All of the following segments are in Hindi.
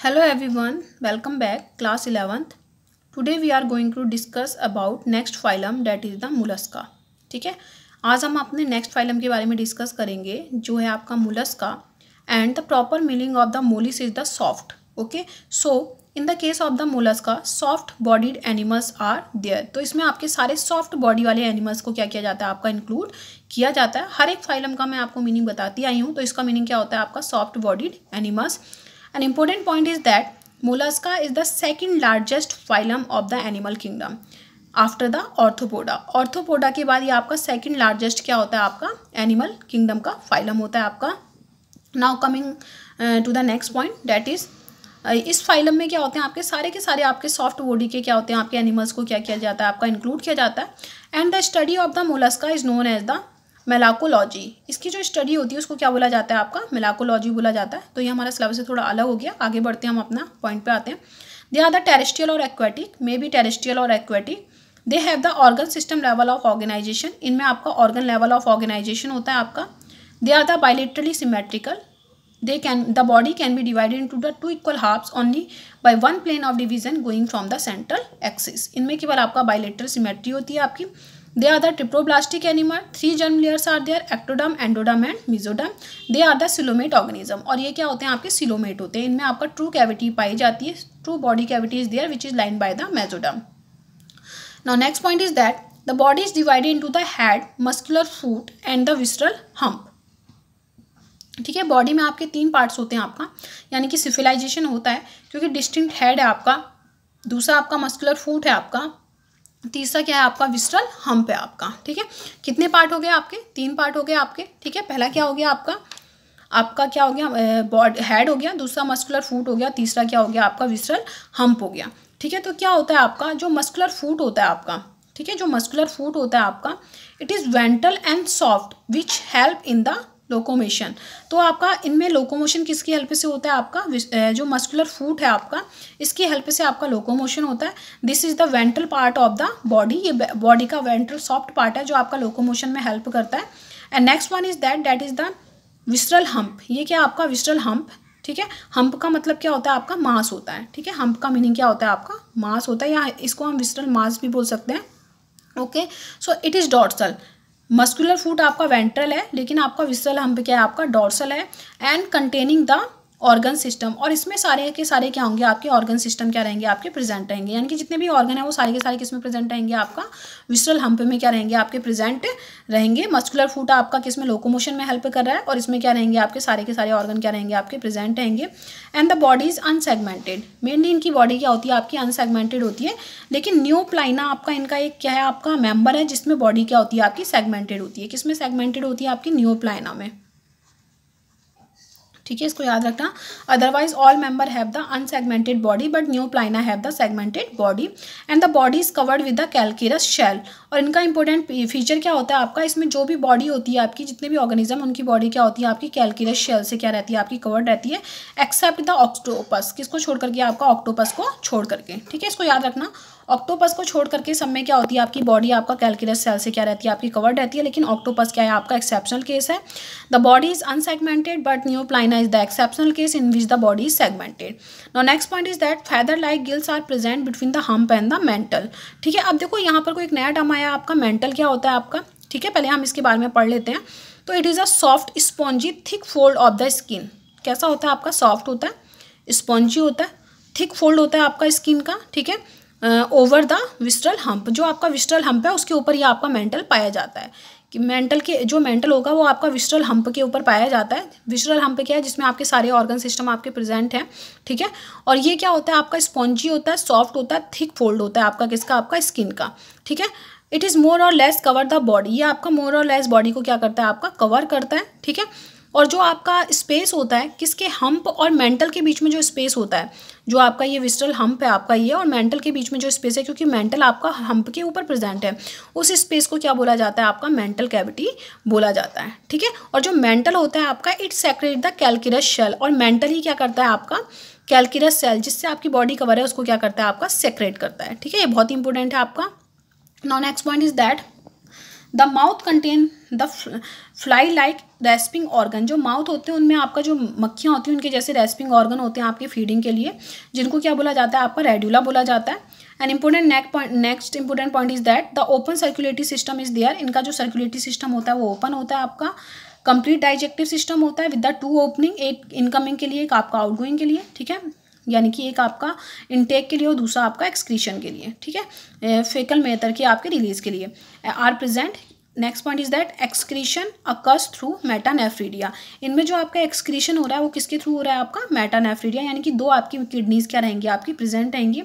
Hello everyone, welcome back, class 11th. Today we are going to discuss about next phylum that is the mollusca. ठीक है, आज हम अपने नेक्स्ट फाइलम के बारे में डिस्कस करेंगे जो है आपका mollusca and the proper meaning of the mollis is the soft. Okay, so in the case of the mollusca, soft bodied animals are there. तो इसमें आपके सारे सॉफ्ट बॉडी वाले एनिमल्स को क्या किया जाता है, आपका इंक्लूड किया जाता है. हर एक फाइलम का मैं आपको मीनिंग बताती आई हूँ. तो इसका मीनिंग क्या होता है आपका soft bodied animals. An important point is that mollusca is the second largest phylum of the animal kingdom after the arthropoda. Arthropoda के बाद ये आपका सेकंड लार्जेस्ट क्या होता है आपका एनिमल किंगडम का फाइलम होता है आपका. Now coming to the next point that is इस फाइलम में क्या होते हैं आपके सारे के सारे आपके सॉफ्ट बॉडी के क्या होते हैं आपके एनिमल्स को क्या किया जाता है आपका इंक्लूड किया जाता है. And the study of the mollusca is known as the malacology. इसकी जो स्टडी होती है उसको क्या बोला जाता है आपका मेलाकोलॉजी बोला जाता है. तो ये हमारा सिलेबस से थोड़ा अलग हो गया. आगे बढ़ते हैं, हम अपना पॉइंट पे आते हैं. दे आर द टेरेस्ट्रियल और एक्वेटिक, मे बी टेरेस्ट्रियल और aquatic. They have the organ system level of organisation. इनमें आपका ऑर्गन लेवल ऑफ ऑर्गेनाइजेशन होता है आपका. They are the bilaterally symmetrical. the body can be divided into the two equal halves only by one plane of division going from the central axis. इनमें केवल आपका बायलेटरल सिमेट्री होती है आपकी. They are the triploblastic animal. 3 germ layers are there: ectoderm, endoderm and mesoderm. They are the coelomate organism. और ये क्या होते हैं आपके coelomate होते हैं. इनमें आपका true cavity पाई जाती है. True body cavity is there which is lined by the mesoderm. Now next point is that the body is divided into the head, muscular foot and the visceral hump. ठीक है, बॉडी में आपके 3 पार्ट्स होते हैं आपका, यानी कि सिविलाइजेशन होता है क्योंकि डिस्टिंक्ट हेड है आपका, दूसरा आपका मस्कुलर फूट है आपका, तीसरा क्या है आपका विस्ट्रल हम्प है आपका. ठीक है, कितने पार्ट हो गए आपके? 3 पार्ट हो गए आपके. ठीक है, पहला क्या हो गया आपका क्या हो गया बॉडी हेड हो गया, दूसरा मस्कुलर फूट हो गया, तीसरा क्या हो गया आपका विस्ट्रल हम्प हो गया. ठीक है, तो क्या होता है आपका जो मस्कुलर फूट होता है आपका, ठीक है, जो मस्कुलर फूट होता है आपका, it is ventral and soft which help in the locomotion. तो आपका इनमें लोकोमोशन किसकी हेल्प से होता है आपका जो मस्कुलर फूट है आपका, इसकी हेल्प से आपका लोकोमोशन होता है. This is the ventral part of the body. ये बॉडी का वेंट्रल सॉफ्ट पार्ट है जो आपका लोकोमोशन में हेल्प करता है. And next one is that is the विस्ट्रल hump. ये क्या आपका विस्ट्रल हम्प. ठीक है, हम्प का मतलब क्या होता है आपका मांस होता है. ठीक है, हम्प का मीनिंग क्या होता है आपका मांस होता है, या इसको हम विस्ट्रल मांस भी बोल सकते हैं. Okay, so it is dorsal. Muscular foot आपका वेंट्रल है, लेकिन आपका विस्ट्रल हम्प क्या है आपका डॉर्सल है. And containing the organ system. और इसमें सारे के सारे क्या होंगे आपके ऑर्गन सिस्टम क्या रहेंगे आपके प्रेजेंट रहेंगे, यानी कि जितने भी ऑर्गन है वो सारे के सारे किसमें प्रेजेंट रहेंगे आपका विस्ट्रल हम्प में क्या रहेंगे आपके प्रेजेंट रहेंगे. मस्कुलर फूट आपका किसमें लोकोमोशन में हेल्प कर रहा है, और इसमें क्या रहेंगे आपके सारे के सारे ऑर्गन क्या रहेंगे आपके प्रेजेंट रहेंगे. And the body is unsegmented. Mainly इनकी बॉडी क्या होती है आपकी अनसेगमेंटेड होती है, लेकिन न्यूप्लाइना आपका इनका एक क्या है आपका मेंबर है जिसमें बॉडी क्या होती है आपकी सेगमेंटेड होती है. किसमें सेगमेंटेड होती है आपकी न्यूप्लाइना में. ठीक है, इसको याद रखना. Otherwise all member have the unsegmented body but Neopilina have the segmented body. And the body is covered with the calcareous shell. और इनका इंपॉर्टेंट फीचर क्या होता है आपका, इसमें जो भी बॉडी होती है आपकी, जितने भी ऑर्गेनिज्म उनकी बॉडी क्या होती है आपकी कैल्केरस शेल से क्या रहती है आपकी कवर्ड रहती है, एक्सेप्ट द ऑक्टोपस. किसको छोड़ करके आपका ऑक्टोपस को छोड़ करके. ठीक है, इसको याद रखना. ऑक्टोपस को छोड़ करके सब में क्या होती है आपकी बॉडी आपका कैल्केरस सेल से क्या रहती है आपकी कवर्ड रहती है, लेकिन ऑक्टोपस क्या है आपका एक्सेप्शनल केस है. The body is unsegmented but Neopilina is the exceptional case in which the body is segmented. Now next point is that feather like gills are present between the hump and the mantle. ठीक है, अब देखो यहाँ पर कोई एक नया टर्म आया आपका मेंटल. क्या होता है आपका, ठीक है, पहले हम इसके बारे में पढ़ लेते हैं. तो it is a soft spongy thick fold of the skin. कैसा होता है आपका सॉफ्ट होता है, स्पॉन्जी होता है, थिक फोल्ड होता है आपका स्किन का. ठीक है, ओवर द विस्ट्रल हम्प. जो आपका विस्ट्रल हम्प है उसके ऊपर ये आपका मेंटल पाया जाता है. कि मेंटल के जो मेंटल होगा वो आपका विस्ट्रल हम्प के ऊपर पाया जाता है. विस्ट्रल हम्प क्या है जिसमें आपके सारे ऑर्गन सिस्टम आपके प्रेजेंट हैं. ठीक है, और ये क्या होता है आपका स्पॉन्जी होता है, सॉफ्ट होता है, थिक फोल्ड होता है आपका किसका आपका स्किन का. ठीक है, इट इज़ मोर और लेस कवर द बॉडी. ये आपका मोर और लेस बॉडी को क्या करता है आपका कवर करता है. ठीक है, और जो आपका स्पेस होता है किसके हम्प और मेंटल के बीच में जो स्पेस होता है, जो आपका ये विस्ट्रल हम्प है आपका ये और मेंटल के बीच में जो स्पेस है, क्योंकि मेंटल आपका हम्प के ऊपर प्रेजेंट है, उस स्पेस को क्या बोला जाता है आपका मेंटल कैविटी बोला जाता है. ठीक है, और जो मेंटल होता है आपका it secret the calcareous shell. और मेंटल ही क्या करता है आपका कैल्केरस सेल जिससे आपकी बॉडी कवर है उसको क्या करता है आपका सेक्रेट करता है. ठीक है, ये बहुत इंपॉर्टेंट है आपका. Now next point is that the mouth contain the fly like respiring organ. जो माउथ होते हैं उनमें आपका जो मक्खियाँ होती हैं उनके जैसे रेस्पिंग ऑर्गन होते हैं आपके फीडिंग के लिए, जिनको क्या बोला जाता है आपका रेड्यूला बोला जाता है। An important next important point is that the open circulatory system is there. इनका जो सर्कुलेटरी सिस्टम होता है वो ओपन होता है आपका। कंप्लीट डाइजेक्टिव सिस्टम होता है विद द टू ओपनिंग, एक इनकमिंग के लिए एक आपका आउटगोइंग के लिए, ठीक है, यानी कि एक आपका इनटेक के लिए और दूसरा आपका एक्सक्रीशन के लिए, ठीक है, फेकल मेथड के आपके रिलीज के लिए are present. Next point is that excretion occurs through metanephridia. इनमें जो आपका एक्सक्रीशन हो रहा है वो किसके थ्रू हो रहा है आपका मेटानेफ्रीडिया, यानी कि दो आपकी किडनीज क्या रहेंगी आपकी प्रेजेंट रहेंगी।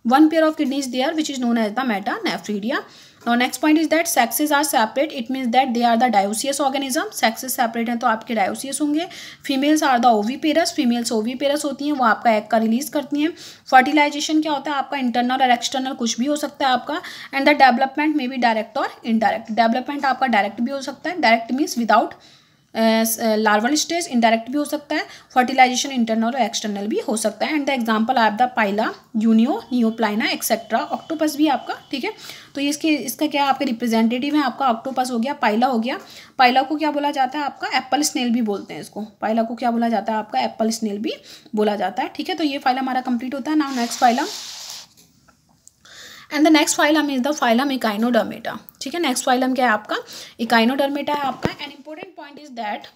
One pair of kidneys there which is known as the metanephridia. Now next point is that sexes are separate. It means that they are the dioecious organism. Sexes separate हैं तो आपके dioecious होंगे. Females are the oviparous. Females oviparous होती हैं, वो आपका egg का रिलीज करती हैं. Fertilization क्या होता है आपका internal और external कुछ भी हो सकता है आपका. And the development may be direct or indirect. Development आपका direct भी हो सकता है. Direct means without larval stage, indirect भी हो सकता है. फर्टिलाइजेशन इंटरनल और एक्सटर्नल भी हो सकता है. एंड द एग्जांपल आप the Pila, Unio, Neopilina etcetera. Octopus भी आपका, ठीक है, तो ये इसका क्या आपके रिप्रेजेंटेटिव है आपका ऑक्टोपस हो गया, पाइला हो गया. पाइला को क्या बोला जाता है आपका एप्पल स्नेल भी बोलते हैं इसको. पाइला को क्या बोला जाता है आपका एप्पल स्नेल भी बोला जाता है, ठीक है. तो ये फाइलम हमारा कंप्लीट होता है. Now next phylum and the next phylum is the phylum Echinodermata, ठीक है. नेक्स्ट फाइलम क्या है आपका इकाइनोडर्मेटा है आपका. An important point is that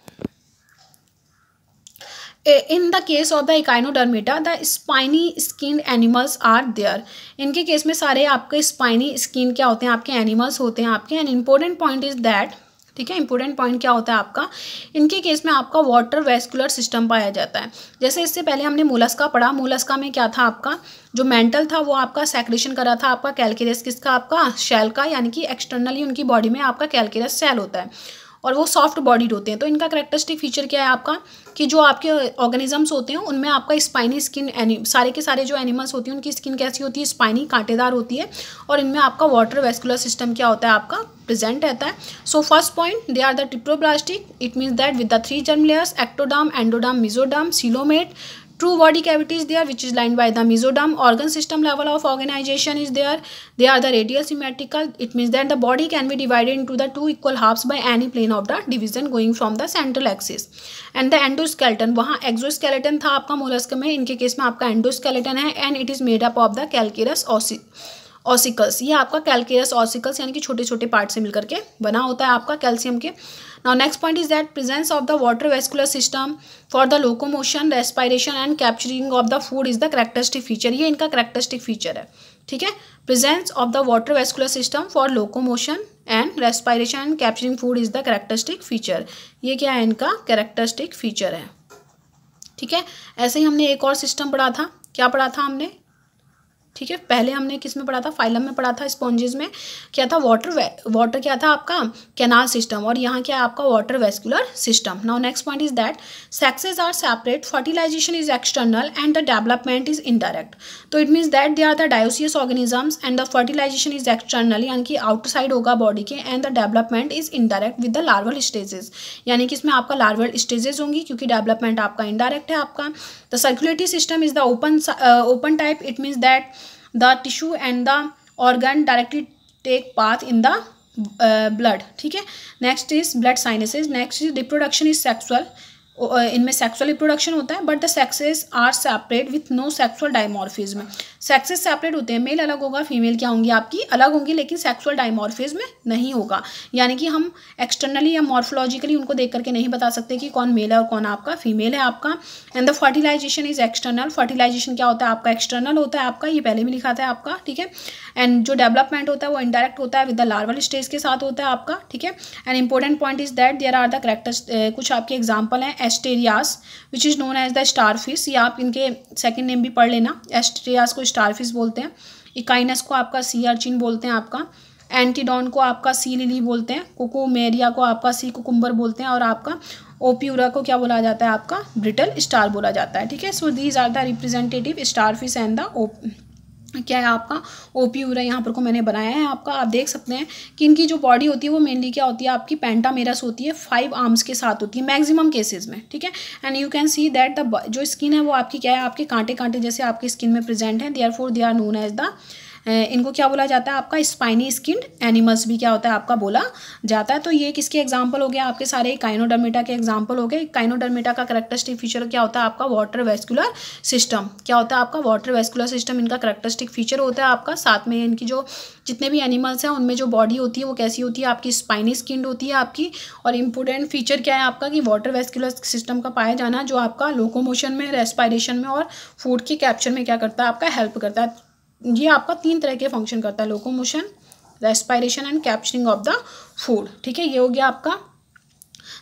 in the case of the echinodermata the spiny skinned animals are there. इनके केस में सारे आपके स्पाइनी स्किन क्या होते हैं आपके एनिमल्स होते हैं आपके. An important point is that, ठीक है, इंपॉर्टेंट पॉइंट क्या होता है आपका इनके केस में आपका वाटर वेस्कुलर सिस्टम पाया जाता है. जैसे इससे पहले हमने मोलस्का पढ़ा. मोलस्का में क्या था आपका जो मेंटल था वो आपका सेक्रेशन कर रहा था आपका कैल्केरियस किसका आपका शेल का, यानी कि एक्सटर्नली उनकी बॉडी में आपका कैल्केरियस सेल होता है और वो सॉफ्ट बॉडीड होते हैं. तो इनका करेक्टरिस्टिक फीचर क्या है आपका कि जो आपके ऑर्गेनिजम्स होते हैं उनमें आपका स्पाइनी स्किन, सारे के सारे जो एनिमल्स होती हैं उनकी स्किन कैसी होती है स्पाइनी कांटेदार होती है और इनमें आपका वाटर वेस्कुलर सिस्टम क्या होता है आपका प्रेजेंट रहता है. So first point they are the triploblastic. It means that with the 3 germ layers ectoderm, endoderm, mesoderm, coelomate. True body cavity is there which is lined by the mesoderm. Organ system level of organization is there. They are the radial symmetrical. It means that the body can be divided into the 2 equal halves by any plane of the division going from the central axis. And the endoskeleton, वहाँ exoskeleton था आपका मोलस्क में, इनके केस में आपका endoskeleton है and it is made up of the calcareous ossicles. ये आपका कैल्केरियस ऑसिकल्स यानी कि छोटे छोटे पार्ट से मिलकर के बना होता है आपका कैल्शियम के. Now next point is that presence of the water vascular system for the locomotion, respiration and capturing of the food is the characteristic feature. ये इनका करेक्टरिस्टिक फीचर है, ठीक है. Presence of the water vascular system for locomotion and respiration and capturing food is the characteristic feature. ये क्या है इनका करेक्टरिस्टिक फीचर है, ठीक है. ऐसे ही हमने एक और सिस्टम पढ़ा था. क्या पढ़ा था हमने, ठीक है, पहले हमने किस में पढ़ा था फाइलम में पढ़ा था स्पॉन्जेस में. क्या था वाटर क्या था आपका कैनाल सिस्टम और यहाँ क्या है आपका water vascular system. Now next point is that sexes are separate, fertilization is external and the development is indirect. तो it means that they are the dioecious organisms and the fertilisation is external यानी कि आउटसाइड होगा बॉडी के and the development is indirect with the larval stages, यानी कि इसमें आपका लार्वल स्टेजेस होंगी क्योंकि डेवलपमेंट आपका इनडायरेक्ट है आपका. The circulatory system is the open type. It means that the tissue and the organ directly take part in the blood, ठीक है. Next is blood sinuses. Next is reproduction is sexual. इनमें सेक्सुअल रिप्रोडक्शन होता है but the sexes are separate with no sexual dimorphism. Sexes separate होते हैं, मेल अलग होगा फीमेल क्या होंगी आपकी अलग होंगी लेकिन सेक्सुअल डायमॉर्फिज्म नहीं होगा, यानी कि हम एक्सटर्नली या मॉर्फोलॉजिकली उनको देख करके नहीं बता सकते कि कौन मेल है और कौन आपका फीमेल है आपका. And the fertilisation is external. Fertilisation क्या होता है आपका एक्सटर्नल होता है आपका, ये पहले भी लिखा था आपका, ठीक है. एंड जो डेवलपमेंट होता है वो इनडायरेक्ट होता है विद द लार्वल स्टेज के साथ होता है आपका, ठीक है. And important point is that there are the characters. कुछ आपके एग्जाम्पल हैं Asterias which is known as the starfish, या आप इनके सेकंड नेम भी पढ़ लेना. एस्टेरियास को स्टारफिश बोलते हैं, इकाइनस को आपका सी अर्चिन बोलते हैं आपका, एंटीडॉन को आपका सी लिली बोलते हैं, कोकोमेरिया को आपका सी कुकुम्बर बोलते हैं और आपका ओप्यूरा को क्या बोला जाता है आपका ब्रिटल स्टार बोला जाता है, ठीक है. So these are the representative starfish and the क्या है आपका ओप्यूरा यहाँ पर को मैंने बनाया है आपका. आप देख सकते हैं कि इनकी जो बॉडी होती है वो मेनली क्या होती है आपकी पेंटामेरस होती है, 5 आर्म्स के साथ होती है मैक्सिमम केसेस में, ठीक है. And you can see that the जो स्किन है वो आपकी क्या है आपके कांटे कांटे जैसे आपकी स्किन में प्रेजेंट है. Therefore they are known as the इनको क्या बोला जाता है आपका, स्पाइनी स्किन्ड एनिमल्स भी क्या होता है आपका बोला जाता है। तो ये किसके एग्जाम्पल हो गया आपके सारे, काइनोडर्मेटा के एग्जाम्पल हो गए। काइनोडर्मेटा का कैरेक्टरिस्टिक फीचर क्या होता है आपका, वाटर वेस्कुलर सिस्टम। क्या होता है आपका, वाटर वेस्कुलर सिस्टम इनका कैरेक्टरिस्टिक फीचर होता है आपका। साथ में इनकी जो जितने भी एनिमल्स हैं उनमें जो बॉडी होती है वो कैसी होती है आपकी, स्पाइनी स्किन्ड होती है आपकी। और इम्पोर्टेंट फीचर क्या है आपका कि वाटर वेस्कुलर सिस्टम का पाया जाना, जो आपका लोकोमोशन में, रेस्पायरेशन में और फूड की कैप्चर में क्या करता है आपका, हेल्प करता है। ये आपका 3 तरह के फंक्शन करता है, locomotion, respiration and capturing of the food. ठीक है, ये हो गया आपका।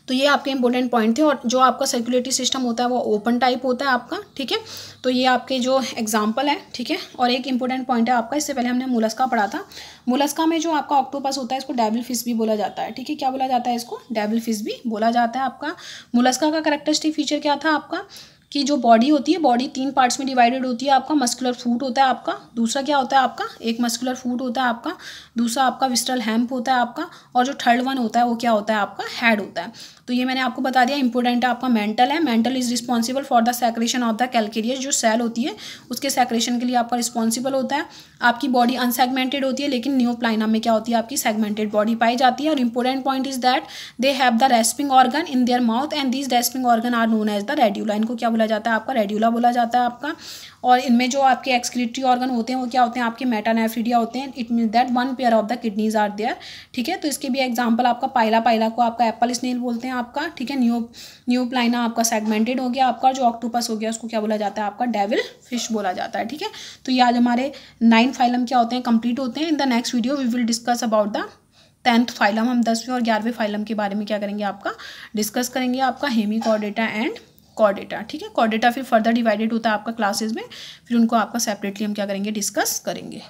तो ये आपके इंपॉर्टेंट पॉइंट थे। और जो आपका सर्कुलेटरी सिस्टम होता है वो ओपन टाइप होता है आपका। ठीक है, तो ये आपके जो एग्जाम्पल है। ठीक है, और एक इंपॉर्टेंट पॉइंट है आपका, इससे पहले हमने मोलस्का पढ़ा था। मोलस्का में जो आपका ऑक्टोपस होता है इसको डेविल फिश भी बोला जाता है। ठीक है, क्या बोला जाता है इसको, डेविल फिश भी बोला जाता है आपका। मोलस्का का कैरेक्टरिस्टिक फीचर क्या था आपका कि जो बॉडी होती है, बॉडी 3 पार्ट्स में डिवाइडेड होती है आपका। मस्कुलर फूट होता है आपका, दूसरा क्या होता है आपका, एक मस्कुलर फूट होता है आपका, दूसरा आपका विस्ट्रल हैम्प होता है आपका, और जो थर्ड वन होता है वो क्या होता है आपका, हेड होता है। तो ये मैंने आपको बता दिया। इंपॉर्टेंट है आपका मेंटल है। Mental is responsible for the secretion of the calcareous, जो सेल होती है उसके सेक्रेशन के लिए आपका रिस्पॉन्सिबल होता है। आपकी बॉडी अनसेगमेंटेड होती है, लेकिन नियोप्लाइना में क्या होती है आपकी, सेगमेंटेड बॉडी पाई जाती है। और important point is that they have the rasping organ in their mouth and these rasping organ are known as the radula. इनको क्या बोला जाता है आपका, रेड्यूला बोला जाता है आपका। और इनमें जो आपके एक्सक्रीटरी ऑर्गन होते हैं वो क्या होते हैं आपके, मेटानेफ्रिडिया होते हैं। It mean that 1 pair of the kidneys are there. ठीक है, तो इसके भी एग्जांपल आपका पाइला, पाइला को आपका एप्पल स्नेल बोलते हैं आपका। ठीक है, न्यूप्लाइना आपका सेगमेंटेड हो गया आपका। जो ऑक्टोपस हो गया उसको क्या बोला जाता है आपका, डेविल फिश बोला जाता है। ठीक है, तो ये आज हमारे 9 फाइलम क्या होते हैं, कंप्लीट होते हैं। In the next video we will discuss about the 10th phylum. हम 10वें और 11वें फाइलम के बारे में क्या करेंगे आपका, डिस्कस करेंगे आपका हेमिकॉर्डेटा एंड कॉर्डेटा। ठीक है, कॉर्डेटा फिर फर्दर डिवाइडेड होता है आपका क्लासेस में, फिर उनको आपका सेपरेटली हम क्या करेंगे, डिस्कस करेंगे।